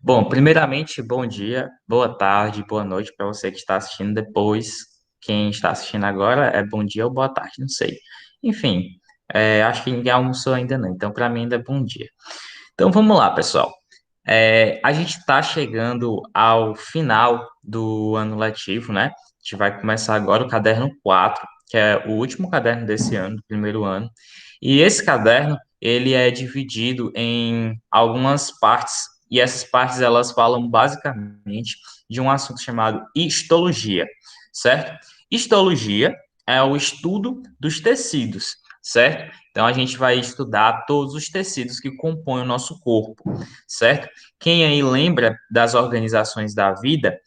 Bom, primeiramente, bom dia, boa tarde, boa noite para você que está assistindo depois. Quem está assistindo agora é bom dia ou boa tarde, não sei. Enfim, acho que ninguém almoçou ainda não, então para mim ainda é bom dia. Então vamos lá, pessoal. A gente está chegando ao final do ano letivo, né? A gente vai começar agora o caderno 4, que é o último caderno desse ano, do primeiro ano. E esse caderno, ele é dividido em algumas partes, e essas partes elas falam basicamente de um assunto chamado histologia, certo? Histologia é o estudo dos tecidos, certo? Então a gente vai estudar todos os tecidos que compõem o nosso corpo, certo? Quem aí lembra das organizações da vida,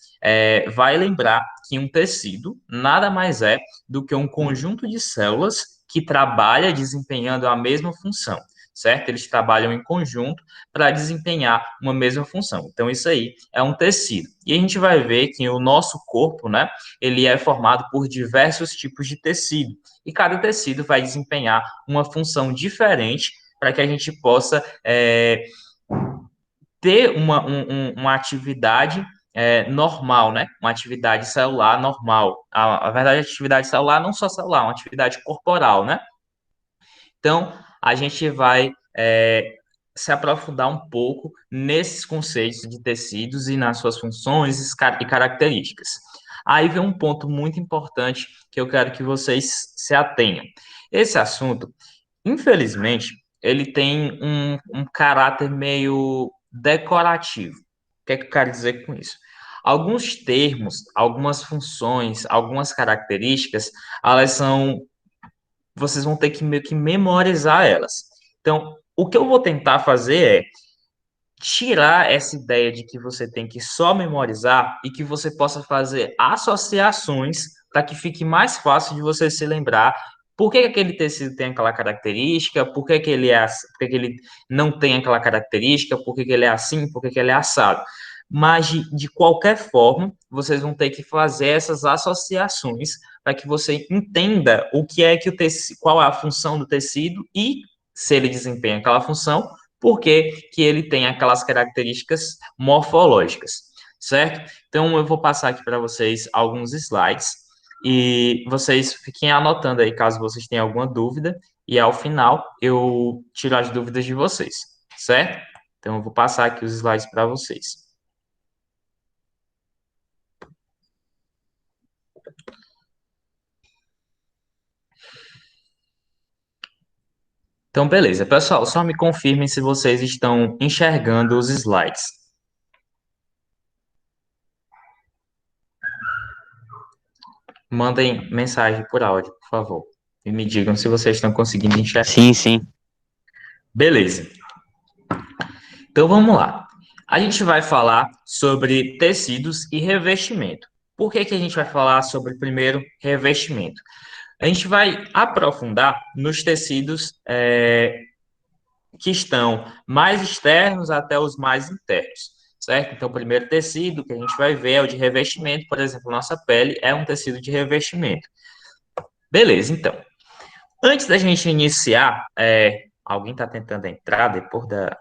vai lembrar que um tecido nada mais é do que um conjunto de células que trabalha desempenhando a mesma função, certo? Eles trabalham em conjunto para desempenhar uma mesma função. Então, isso aí é um tecido. E a gente vai ver que o nosso corpo, né, ele é formado por diversos tipos de tecido. E cada tecido vai desempenhar uma função diferente para que a gente possa ter uma atividade normal, né? Uma atividade celular normal. A verdade, a atividade celular não só celular, uma atividade corporal, né? Então, a gente vai se aprofundar um pouco nesses conceitos de tecidos e nas suas funções e características. Aí vem um ponto muito importante que eu quero que vocês se atenham. Esse assunto, infelizmente, ele tem um caráter meio decorativo. O que é que eu quero dizer com isso? Alguns termos, algumas funções, algumas características, elas são vocês vão ter que meio que memorizar elas. Então, o que eu vou tentar fazer é tirar essa ideia de que você tem que só memorizar e que você possa fazer associações para que fique mais fácil de você se lembrar por que que aquele tecido tem aquela característica, por que que ele por que que ele não tem aquela característica, por que que ele é assim, por que que ele é assado. Mas, de qualquer forma, vocês vão ter que fazer essas associações para que você entenda o que é que o tecido, qual é a função do tecido e, se ele desempenha aquela função, por que que ele tem aquelas características morfológicas, certo? Então, eu vou passar aqui para vocês alguns slides e vocês fiquem anotando aí caso vocês tenham alguma dúvida e ao final eu tiro as dúvidas de vocês, certo? Então, eu vou passar aqui os slides para vocês. Então, beleza. Pessoal, só me confirmem se vocês estão enxergando os slides. Mandem mensagem por áudio, por favor. E me digam se vocês estão conseguindo enxergar. Sim, sim. Beleza. Então vamos lá. A gente vai falar sobre tecidos e revestimento. Por que que a gente vai falar sobre primeiro revestimento? A gente vai aprofundar nos tecidos que estão mais externos até os mais internos, certo? Então, o primeiro tecido que a gente vai ver é o de revestimento, por exemplo, nossa pele é um tecido de revestimento. Beleza, então. Antes da gente iniciar, alguém está tentando entrar depois da.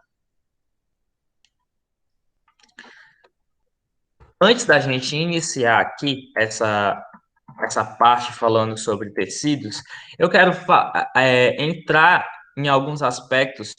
Antes da gente iniciar aqui essa parte falando sobre tecidos, eu quero entrar em alguns aspectos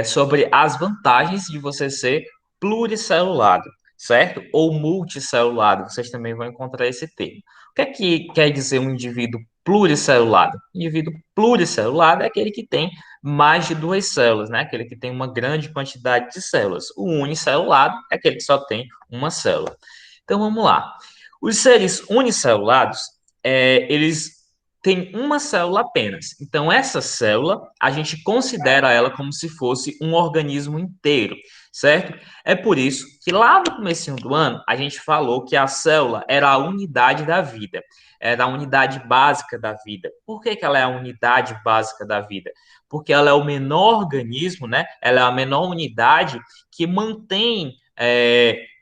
sobre as vantagens de você ser pluricelulado, certo? Ou multicelulado, vocês também vão encontrar esse termo. O que é que quer dizer um indivíduo pluricelulado? Indivíduo pluricelulado é aquele que tem mais de duas células, né? Aquele que tem uma grande quantidade de células. O unicelulado é aquele que só tem uma célula. Então vamos lá. Os seres unicelulados, eles têm uma célula apenas. Então, essa célula, a gente considera ela como se fosse um organismo inteiro, certo? É por isso que lá no começo do ano, a gente falou que a célula era a unidade da vida, era a unidade básica da vida. Por que que ela é a unidade básica da vida? Porque ela é o menor organismo, né? Ela é a menor unidade que mantém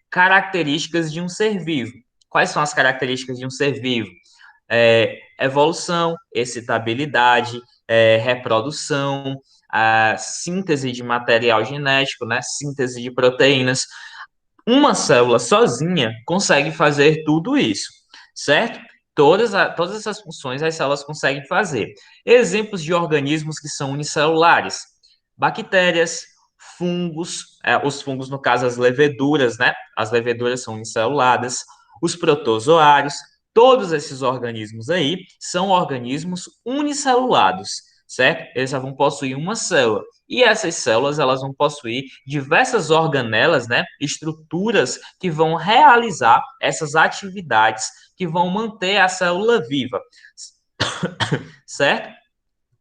características de um ser vivo. Quais são as características de um ser vivo? Evolução, excitabilidade, reprodução, a síntese de material genético, né? Síntese de proteínas. Uma célula sozinha consegue fazer tudo isso, certo? Todas essas funções as células conseguem fazer. Exemplos de organismos que são unicelulares: bactérias, fungos, os fungos, no caso, as leveduras, né? As leveduras são unicelulares, os protozoários, todos esses organismos aí são organismos unicelulares, certo? Eles só vão possuir uma célula. E essas células, elas vão possuir diversas organelas, né, estruturas que vão realizar essas atividades que vão manter a célula viva, certo?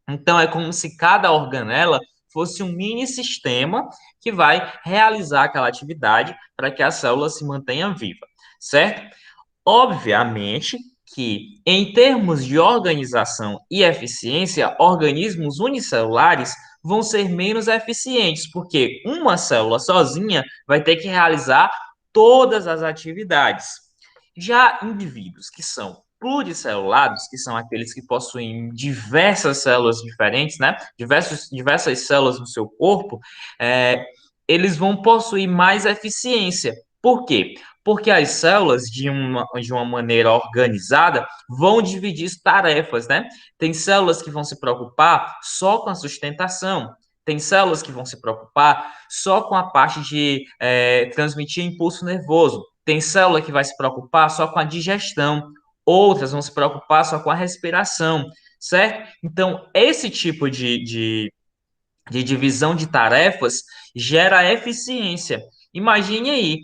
Então é como se cada organela fosse um mini sistema que vai realizar aquela atividade para que a célula se mantenha viva, certo? Obviamente que, em termos de organização e eficiência, organismos unicelulares vão ser menos eficientes, porque uma célula sozinha vai ter que realizar todas as atividades. Já indivíduos que são pluricelulados, que são aqueles que possuem diversas células diferentes, né? Diversas células no seu corpo, eles vão possuir mais eficiência. Por quê? Porque as células, de uma maneira organizada, vão dividir tarefas, né? Tem células que vão se preocupar só com a sustentação, tem células que vão se preocupar só com a parte de transmitir impulso nervoso, tem célula que vai se preocupar só com a digestão, outras vão se preocupar só com a respiração, certo? Então, esse tipo de divisão de tarefas gera eficiência. Imagine aí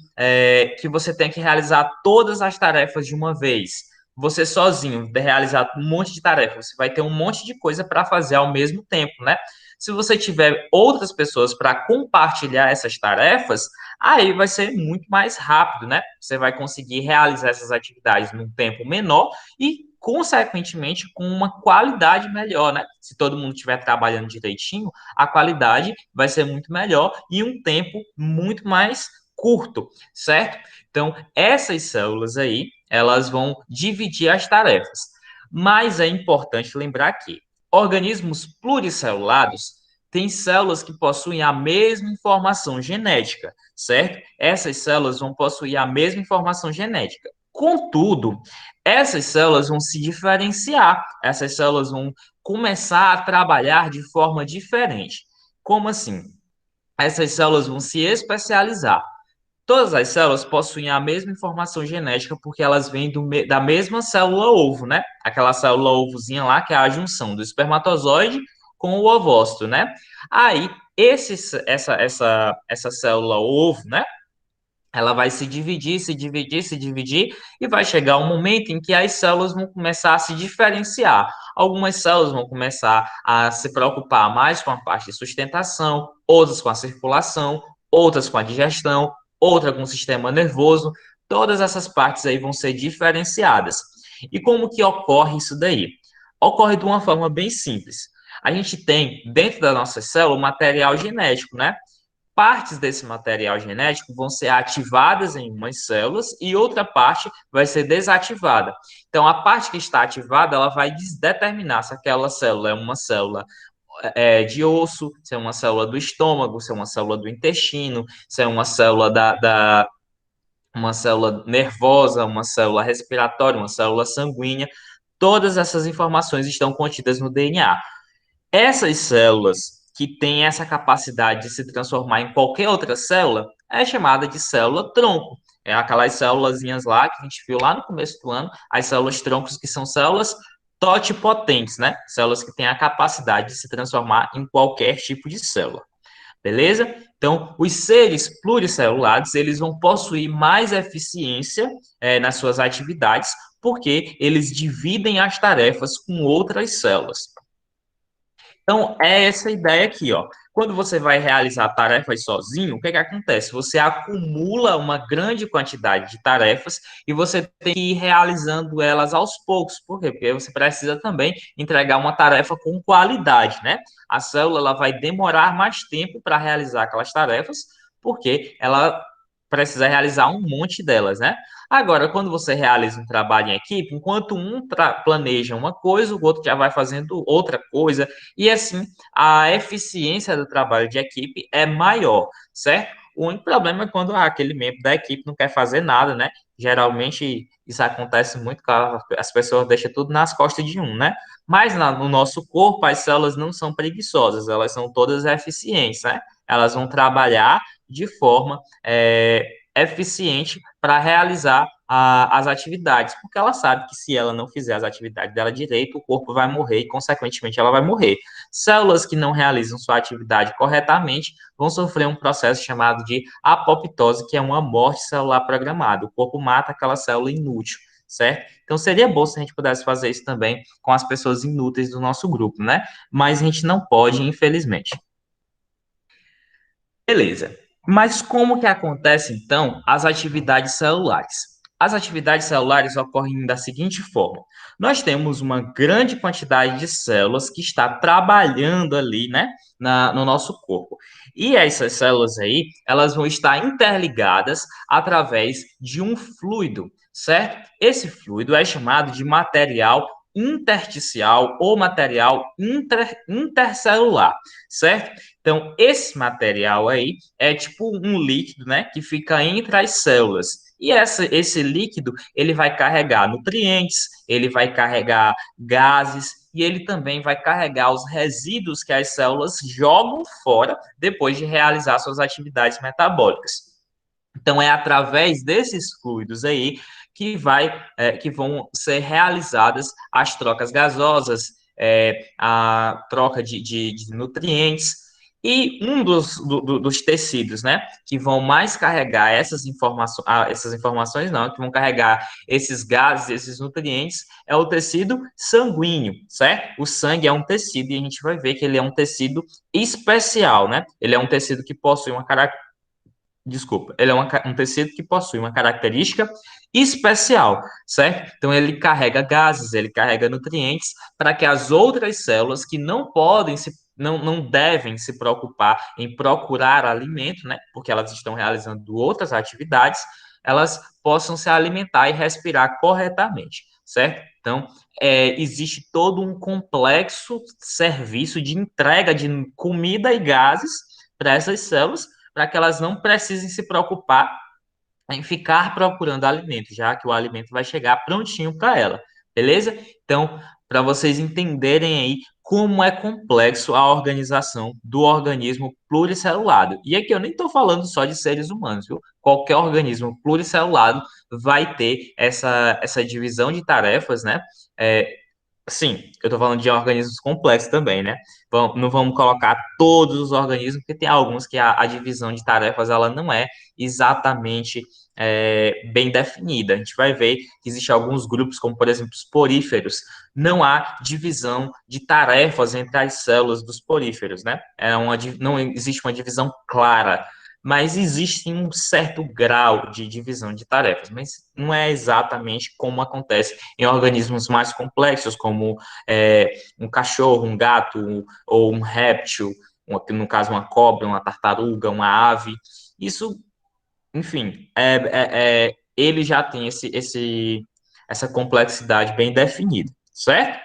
que você tem que realizar todas as tarefas de uma vez. Você sozinho de realizar um monte de tarefas, você vai ter um monte de coisa para fazer ao mesmo tempo, né? Se você tiver outras pessoas para compartilhar essas tarefas, aí vai ser muito mais rápido, né? Você vai conseguir realizar essas atividades num tempo menor e, consequentemente, com uma qualidade melhor, né? Se todo mundo estiver trabalhando direitinho, a qualidade vai ser muito melhor e um tempo muito mais curto, certo? Então, essas células aí, elas vão dividir as tarefas. Mas é importante lembrar que organismos pluricelulados têm células que possuem a mesma informação genética, certo? Essas células vão possuir a mesma informação genética. Contudo, essas células vão se diferenciar, essas células vão começar a trabalhar de forma diferente. Como assim? Essas células vão se especializar. Todas as células possuem a mesma informação genética porque elas vêm da mesma célula ovo, né? Aquela célula ovozinha lá que é a junção do espermatozoide com o ovócito, né? Aí, essa célula ovo, né? Ela vai se dividir, se dividir, se dividir, e vai chegar um momento em que as células vão começar a se diferenciar. Algumas células vão começar a se preocupar mais com a parte de sustentação, outras com a circulação, outras com a digestão, outra com o sistema nervoso. Todas essas partes aí vão ser diferenciadas. E como que ocorre isso daí? Ocorre de uma forma bem simples. A gente tem dentro da nossa célula o material genético, né? Partes desse material genético vão ser ativadas em umas células e outra parte vai ser desativada. Então, a parte que está ativada, ela vai determinar se aquela célula é uma célula de osso, se é uma célula do estômago, se é uma célula do intestino, se é uma célula uma célula nervosa, uma célula respiratória, uma célula sanguínea. Todas essas informações estão contidas no DNA. Essas células que têm essa capacidade de se transformar em qualquer outra célula é chamada de célula tronco. É aquelas célulazinhas lá que a gente viu lá no começo do ano, as células troncos, que são células totipotentes, né? Células que têm a capacidade de se transformar em qualquer tipo de célula. Beleza? Então, os seres pluricelulares, eles vão possuir mais eficiência nas suas atividades, porque eles dividem as tarefas com outras células. Então, é essa ideia aqui, ó. Quando você vai realizar tarefas sozinho, o que é que acontece? Você acumula uma grande quantidade de tarefas e você tem que ir realizando elas aos poucos. Por quê? Porque você precisa também entregar uma tarefa com qualidade, né? A célula ela vai demorar mais tempo para realizar aquelas tarefas, porque ela precisa realizar um monte delas, né? Agora, quando você realiza um trabalho em equipe, enquanto um planeja uma coisa, o outro já vai fazendo outra coisa, e assim a eficiência do trabalho de equipe é maior, certo? O único problema é quando aquele membro da equipe não quer fazer nada, né? Geralmente isso acontece muito, claro, as pessoas deixam tudo nas costas de um, né? Mas no nosso corpo, as células não são preguiçosas, elas são todas eficientes, né? Elas vão trabalhar de forma eficiente para realizar as atividades, porque ela sabe que se ela não fizer as atividades dela direito, o corpo vai morrer e, consequentemente, ela vai morrer. Células que não realizam sua atividade corretamente vão sofrer um processo chamado de apoptose, que é uma morte celular programada. O corpo mata aquela célula inútil, certo? Então seria bom se a gente pudesse fazer isso também com as pessoas inúteis do nosso grupo, né? Mas a gente não pode, infelizmente. Beleza. Mas como que acontece, então, as atividades celulares? As atividades celulares ocorrem da seguinte forma: nós temos uma grande quantidade de células que está trabalhando ali, né, no nosso corpo. E essas células aí, elas vão estar interligadas através de um fluido, certo? Esse fluido é chamado de material intersticial ou material intercelular, certo? Então, esse material aí é tipo um líquido, né, que fica entre as células. E esse líquido, ele vai carregar nutrientes, ele vai carregar gases e ele também vai carregar os resíduos que as células jogam fora depois de realizar suas atividades metabólicas. Então, é através desses fluidos aí que vão ser realizadas as trocas gasosas, a troca de nutrientes. E um dos tecidos, né, que vão mais carregar essas informações não, que vão carregar esses gases, esses nutrientes, é o tecido sanguíneo, certo? O sangue é um tecido e a gente vai ver que ele é um tecido especial, né? Ele é um tecido que possui uma característica. Desculpa, ele é um tecido que possui uma característica especial, certo? Então ele carrega gases, ele carrega nutrientes para que as outras células que não devem se preocupar em procurar alimento, né? Porque elas estão realizando outras atividades, elas possam se alimentar e respirar corretamente, certo? Então, existe todo um complexo serviço de entrega de comida e gases para essas células para que elas não precisem se preocupar em ficar procurando alimento, já que o alimento vai chegar prontinho para ela, beleza? Então, para vocês entenderem aí como é complexo a organização do organismo pluricelulado. E aqui eu nem estou falando só de seres humanos, viu? Qualquer organismo pluricelulado vai ter essa divisão de tarefas, né? É, Sim, eu estou falando de organismos complexos também, né? Não vamos colocar todos os organismos, porque tem alguns que a divisão de tarefas ela não é exatamente bem definida. A gente vai ver que existem alguns grupos, como por exemplo os poríferos, não há divisão de tarefas entre as células dos poríferos, né? Não existe uma divisão clara, mas existe um certo grau de divisão de tarefas, mas não é exatamente como acontece em organismos mais complexos, como um cachorro, um gato ou um réptil, no caso uma cobra, uma tartaruga, uma ave. Isso, enfim, ele já tem essa complexidade bem definida, certo?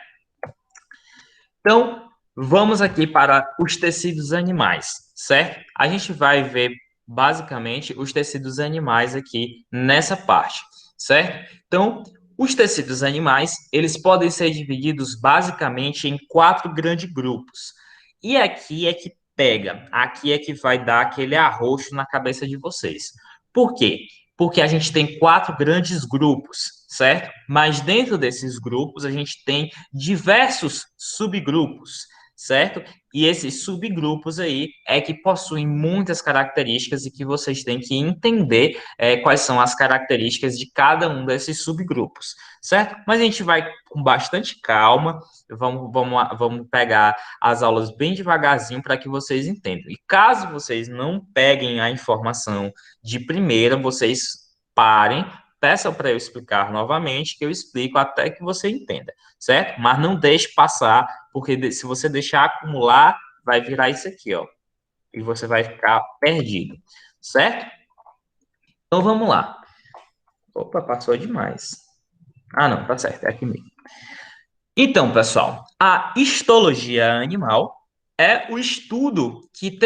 Então, vamos aqui para os tecidos animais, certo? A gente vai ver basicamente os tecidos animais aqui nessa parte, certo? Então, os tecidos animais, eles podem ser divididos basicamente em quatro grandes grupos. E aqui é que pega, aqui é que vai dar aquele arroxo na cabeça de vocês. Por quê? Porque a gente tem quatro grandes grupos, certo? Mas dentro desses grupos a gente tem diversos subgrupos, certo? E esses subgrupos aí é que possuem muitas características e que vocês têm que entender quais são as características de cada um desses subgrupos, certo? Mas a gente vai com bastante calma, vamos pegar as aulas bem devagarzinho para que vocês entendam. E caso vocês não peguem a informação de primeira, vocês parem, peçam para eu explicar novamente, que eu explico até que você entenda, certo? Mas não deixe passar, porque se você deixar acumular, vai virar isso aqui, ó. E você vai ficar perdido, certo? Então vamos lá. Opa, passou demais. Ah, não, tá certo, é aqui mesmo. Então, pessoal, a histologia animal é o estudo que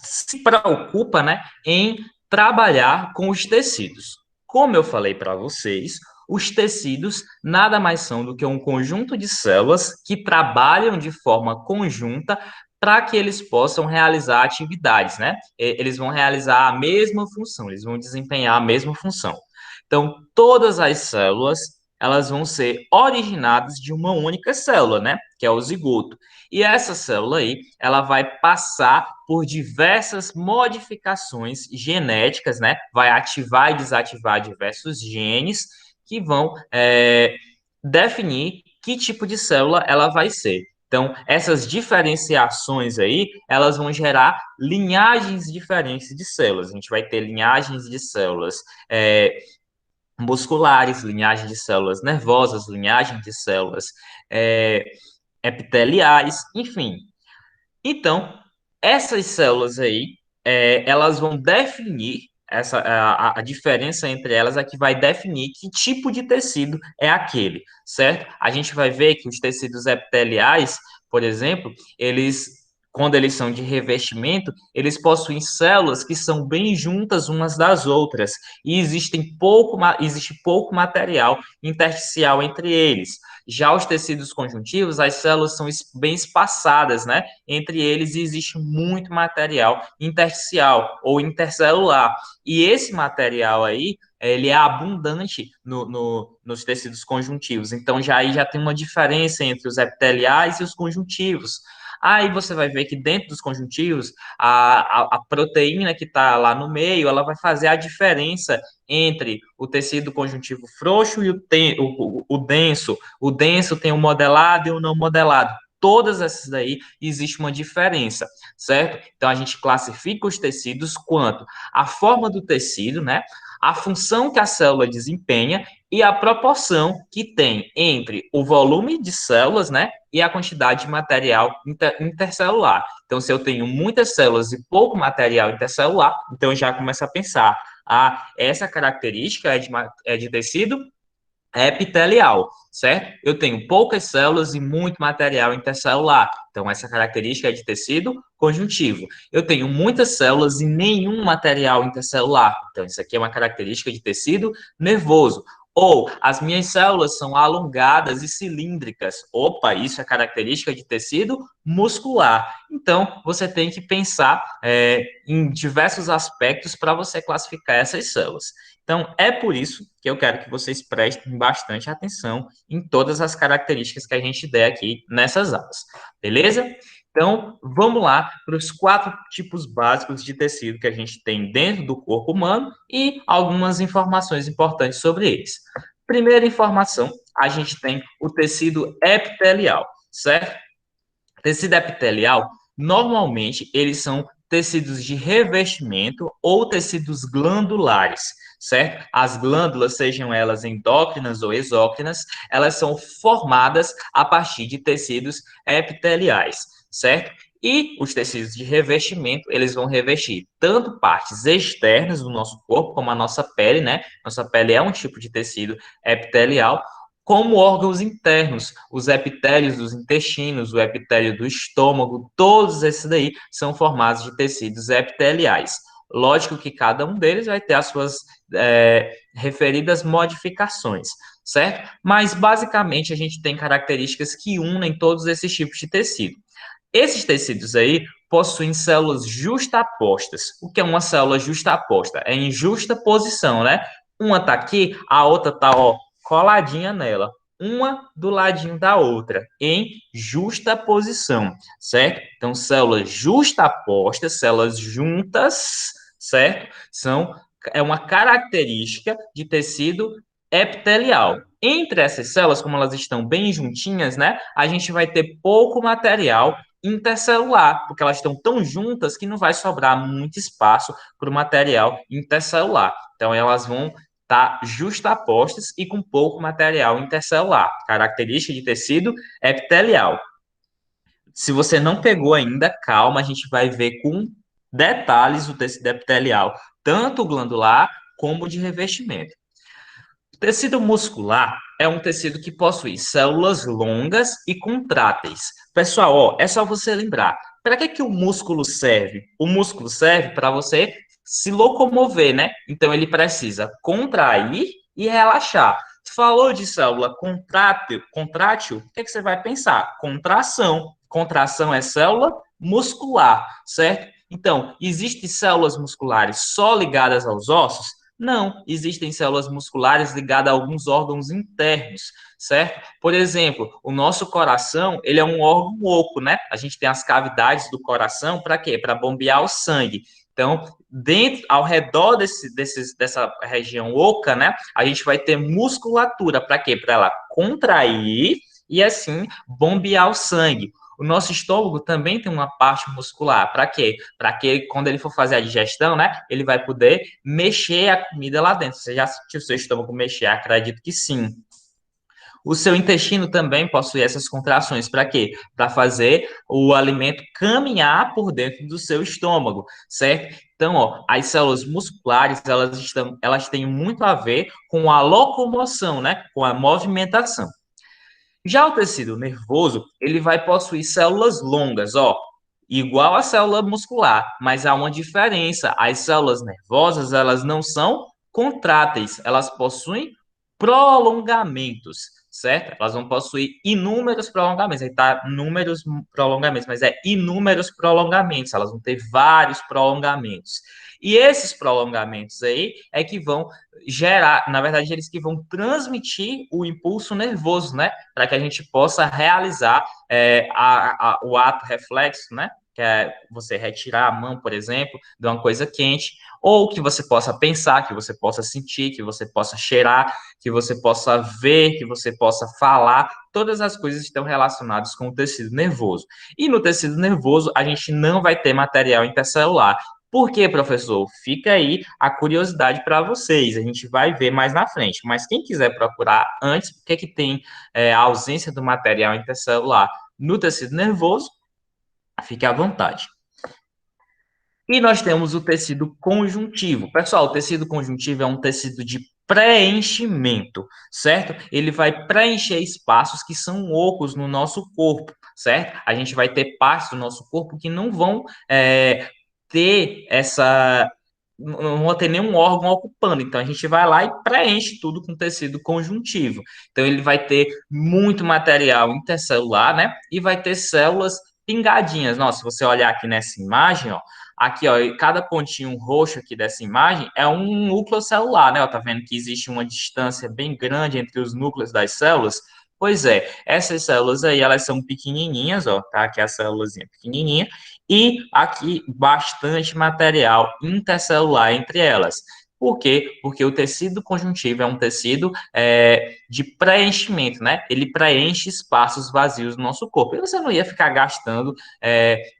se preocupa, né, em trabalhar com os tecidos. Como eu falei para vocês, os tecidos nada mais são do que um conjunto de células que trabalham de forma conjunta para que eles possam realizar atividades, né? Eles vão realizar a mesma função, eles vão desempenhar a mesma função. Então, todas as células, elas vão ser originadas de uma única célula, né? Que é o zigoto. E essa célula aí, ela vai passar por diversas modificações genéticas, né? Vai ativar e desativar diversos genes que vão definir que tipo de célula ela vai ser. Então, essas diferenciações aí, elas vão gerar linhagens diferentes de células. A gente vai ter linhagens de células musculares, linhagem de células nervosas, linhagem de células é, epiteliais, enfim. Então, essas células aí, elas vão definir a diferença entre elas é que vai definir que tipo de tecido é aquele, certo? A gente vai ver que os tecidos epiteliais, por exemplo, quando eles são de revestimento, eles possuem células que são bem juntas umas das outras e existe pouco material intersticial entre eles. Já os tecidos conjuntivos, as células são bem espaçadas, né? Entre eles existe muito material intersticial ou intercelular. E esse material aí, ele é abundante nos tecidos conjuntivos. Então, aí já tem uma diferença entre os epiteliais e os conjuntivos. Aí você vai ver que dentro dos conjuntivos, a proteína que está lá no meio, ela vai fazer a diferença entre o tecido conjuntivo frouxo e o denso. O denso tem o modelado e o não modelado. Todas essas daí existe uma diferença, certo? Então a gente classifica os tecidos quanto a forma do tecido, né? A função que a célula desempenha e a proporção que tem entre o volume de células, né, e a quantidade de material intercelular. Então, se eu tenho muitas células e pouco material intercelular, então eu já começo a pensar, essa característica é de tecido epitelial, certo? Eu tenho poucas células e muito material intercelular. Então, essa característica é de tecido conjuntivo. Eu tenho muitas células e nenhum material intercelular. Então, isso aqui é uma característica de tecido nervoso. Ou as minhas células são alongadas e cilíndricas. Opa, isso é característica de tecido muscular. Então, você tem que pensar em diversos aspectos para você classificar essas células. Então, é por isso que eu quero que vocês prestem bastante atenção em todas as características que a gente der aqui nessas aulas, beleza? Então, vamos lá para os 4 tipos básicos de tecido que a gente tem dentro do corpo humano e algumas informações importantes sobre eles. Primeira informação, a gente tem o tecido epitelial, certo? Tecido epitelial, normalmente, eles são tecidos de revestimento ou tecidos glandulares, certo? As glândulas, sejam elas endócrinas ou exócrinas, elas são formadas a partir de tecidos epiteliais, certo? E os tecidos de revestimento, eles vão revestir tanto partes externas do nosso corpo, como a nossa pele, né? Nossa pele é um tipo de tecido epitelial, como órgãos internos, os epitélios dos intestinos, o epitélio do estômago, todos esses daí são formados de tecidos epiteliais. Lógico que cada um deles vai ter as suas referidas modificações, certo? Mas basicamente a gente tem características que unem todos esses tipos de tecido. Esses tecidos aí possuem células justapostas. O que é uma célula justaposta? É em justa posição, né? Uma tá aqui, a outra tá, ó, coladinha nela, uma do ladinho da outra, em justa posição, certo? Então, células justapostas, células juntas, certo? É uma característica de tecido epitelial. Entre essas células, como elas estão bem juntinhas, né, a gente vai ter pouco material intercelular, porque elas estão tão juntas que não vai sobrar muito espaço para o material intercelular. Então, elas vão estar justapostas e com pouco material intercelular, característica de tecido epitelial. Se você não pegou ainda, calma, a gente vai ver com detalhes o tecido epitelial, tanto glandular como de revestimento. O tecido muscular é um tecido que possui células longas e contráteis. Pessoal, ó, é só você lembrar, Para que o músculo serve? O músculo serve para você se locomover, né? Então ele precisa contrair e relaxar. Falou de célula contrátil, o que, é que você vai pensar? Contração. Contração é célula muscular, certo? Então, existem células musculares só ligadas aos ossos? Não, existem células musculares ligadas a alguns órgãos internos, certo? Por exemplo, o nosso coração, ele é um órgão oco, né? A gente tem as cavidades do coração para quê? Para bombear o sangue. Então, dentro, ao redor dessa região oca, né, a gente vai ter musculatura para quê? Para ela contrair e assim bombear o sangue. O nosso estômago também tem uma parte muscular. Para quê? Para que quando ele for fazer a digestão, né, ele vai poder mexer a comida lá dentro. Você já sentiu o seu estômago mexer? Acredito que sim. O seu intestino também possui essas contrações. Para quê? Para fazer o alimento caminhar por dentro do seu estômago, certo? Então, ó, as células musculares, elas têm muito a ver com a locomoção, né? Com a movimentação. Já o tecido nervoso, ele vai possuir células longas, ó, igual a célula muscular, mas há uma diferença. As células nervosas, elas não são contráteis, elas possuem prolongamentos, certo? Elas vão possuir inúmeros prolongamentos. Aí tá números prolongamentos, mas é inúmeros prolongamentos. Elas vão ter vários prolongamentos. E esses prolongamentos aí é que vão gerar, na verdade, eles que vão transmitir o impulso nervoso, né? Para que a gente possa realizar o ato reflexo, né? Que é você retirar a mão, por exemplo, de uma coisa quente, ou que você possa pensar, que você possa sentir, que você possa cheirar, que você possa ver, que você possa falar. Todas as coisas estão relacionadas com o tecido nervoso. E no tecido nervoso, a gente não vai ter material intercelular. Por quê, professor? Fica aí a curiosidade para vocês. A gente vai ver mais na frente. Mas quem quiser procurar antes, o que é que tem a ausência do material intercelular no tecido nervoso, fique à vontade. E nós temos o tecido conjuntivo. Pessoal, o tecido conjuntivo é um tecido de preenchimento, certo? Ele vai preencher espaços que são ocos no nosso corpo, certo? A gente vai ter partes do nosso corpo que não vão ter essa. Não vão ter nenhum órgão ocupando. Então a gente vai lá e preenche tudo com tecido conjuntivo. Então ele vai ter muito material intercelular, né? E vai ter células pingadinhas. Nossa, se você olhar aqui nessa imagem, ó, aqui, ó, cada pontinho roxo aqui dessa imagem é um núcleo celular, né? Ó, tá vendo que existe uma distância bem grande entre os núcleos das células? Pois é, essas células aí, elas são pequenininhas, ó, tá? Aqui a célulazinha pequenininha, e aqui bastante material intercelular entre elas. Por quê? Porque o tecido conjuntivo é um tecido de preenchimento, né? Ele preenche espaços vazios do nosso corpo. E você não ia ficar gastando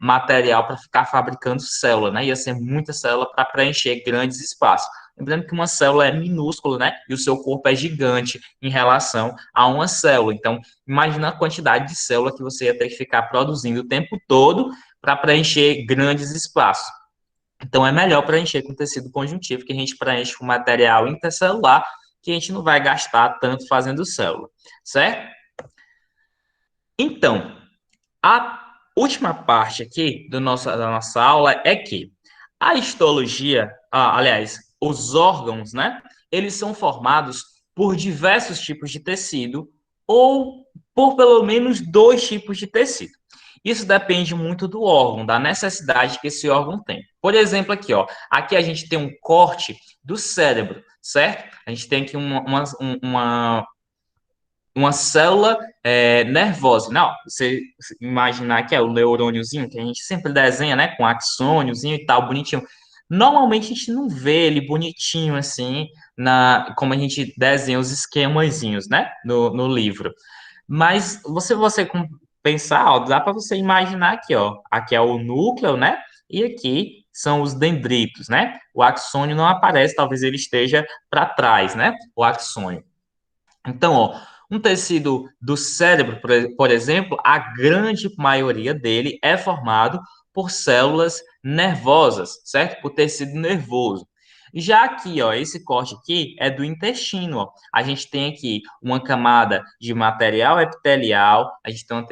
material para ficar fabricando célula, né? Ia ser muita célula para preencher grandes espaços. Lembrando que uma célula é minúscula, né? E o seu corpo é gigante em relação a uma célula. Então, imagina a quantidade de célula que você ia ter que ficar produzindo o tempo todo para preencher grandes espaços. Então, é melhor preencher com tecido conjuntivo, que a gente preenche com material intercelular, que a gente não vai gastar tanto fazendo célula, certo? Então, a última parte aqui da nossa aula é que a histologia, aliás, os órgãos, né? Eles são formados por diversos tipos de tecido ou por pelo menos dois tipos de tecido. Isso depende muito do órgão, da necessidade que esse órgão tem. Por exemplo, aqui, ó, aqui a gente tem um corte do cérebro, certo? A gente tem aqui uma célula nervosa. Não, você imaginar que é o neurôniozinho, que a gente sempre desenha, né, com axôniozinho e tal, bonitinho. Normalmente a gente não vê ele bonitinho assim, como a gente desenha os esquemazinhos, né, no livro. Mas você pensar, ó, dá para você imaginar aqui, ó, aqui é o núcleo, né, e aqui são os dendritos, né? O axônio não aparece, talvez ele esteja para trás, né? O axônio. Então, ó, um tecido do cérebro, por exemplo, a grande maioria dele é formado por células nervosas, certo? Por tecido nervoso. Já aqui, ó, esse corte aqui é do intestino, ó. A gente tem aqui uma camada de material epitelial, a gente tem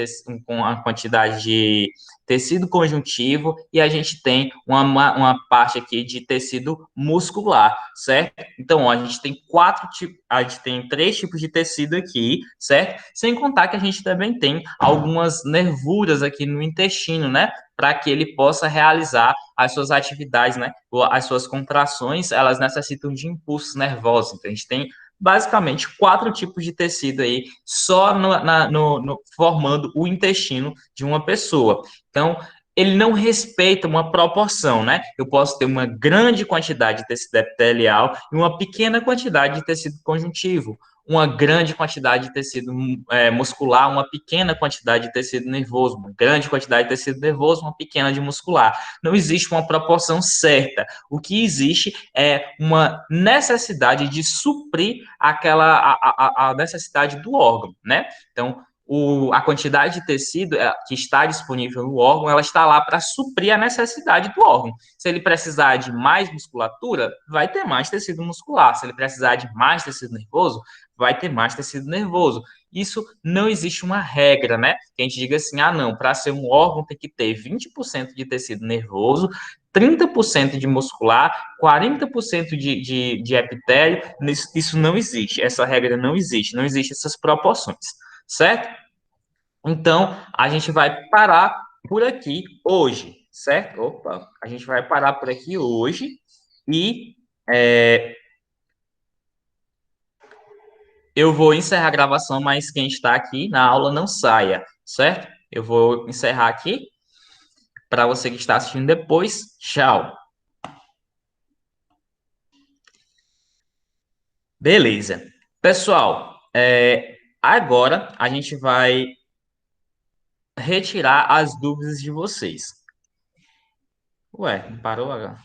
uma quantidade tecido conjuntivo e a gente tem uma parte aqui de tecido muscular, certo? Então, ó, a gente tem quatro tipos, a gente tem três tipos de tecido aqui, certo? Sem contar que a gente também tem algumas nervuras aqui no intestino, né? Para que ele possa realizar as suas atividades, né? As suas contrações, elas necessitam de impulsos nervosos. Então, a gente tem basicamente quatro tipos de tecido aí, só formando o intestino de uma pessoa. Então, ele não respeita uma proporção, né? Eu posso ter uma grande quantidade de tecido epitelial e uma pequena quantidade de tecido conjuntivo, uma grande quantidade de tecido muscular, uma pequena quantidade de tecido nervoso, uma grande quantidade de tecido nervoso, uma pequena de muscular. Não existe uma proporção certa. O que existe é uma necessidade de suprir a necessidade do órgão, né? Então, a quantidade de tecido que está disponível no órgão, ela está lá para suprir a necessidade do órgão. Se ele precisar de mais musculatura, vai ter mais tecido muscular. Se ele precisar de mais tecido nervoso, vai ter mais tecido nervoso. Isso não existe uma regra, né? Que a gente diga assim, ah, não, para ser um órgão tem que ter 20% de tecido nervoso, 30% de muscular, 40% de epitélio. Isso não existe, essa regra não existe, não existe essas proporções, certo? Então, a gente vai parar por aqui hoje, certo? Opa, a gente vai parar por aqui hoje e é, eu vou encerrar a gravação, mas quem está aqui na aula não saia, certo? Eu vou encerrar aqui. Para você que está assistindo depois, tchau. Beleza. Pessoal, agora a gente vai retirar as dúvidas de vocês. Ué, não parou agora?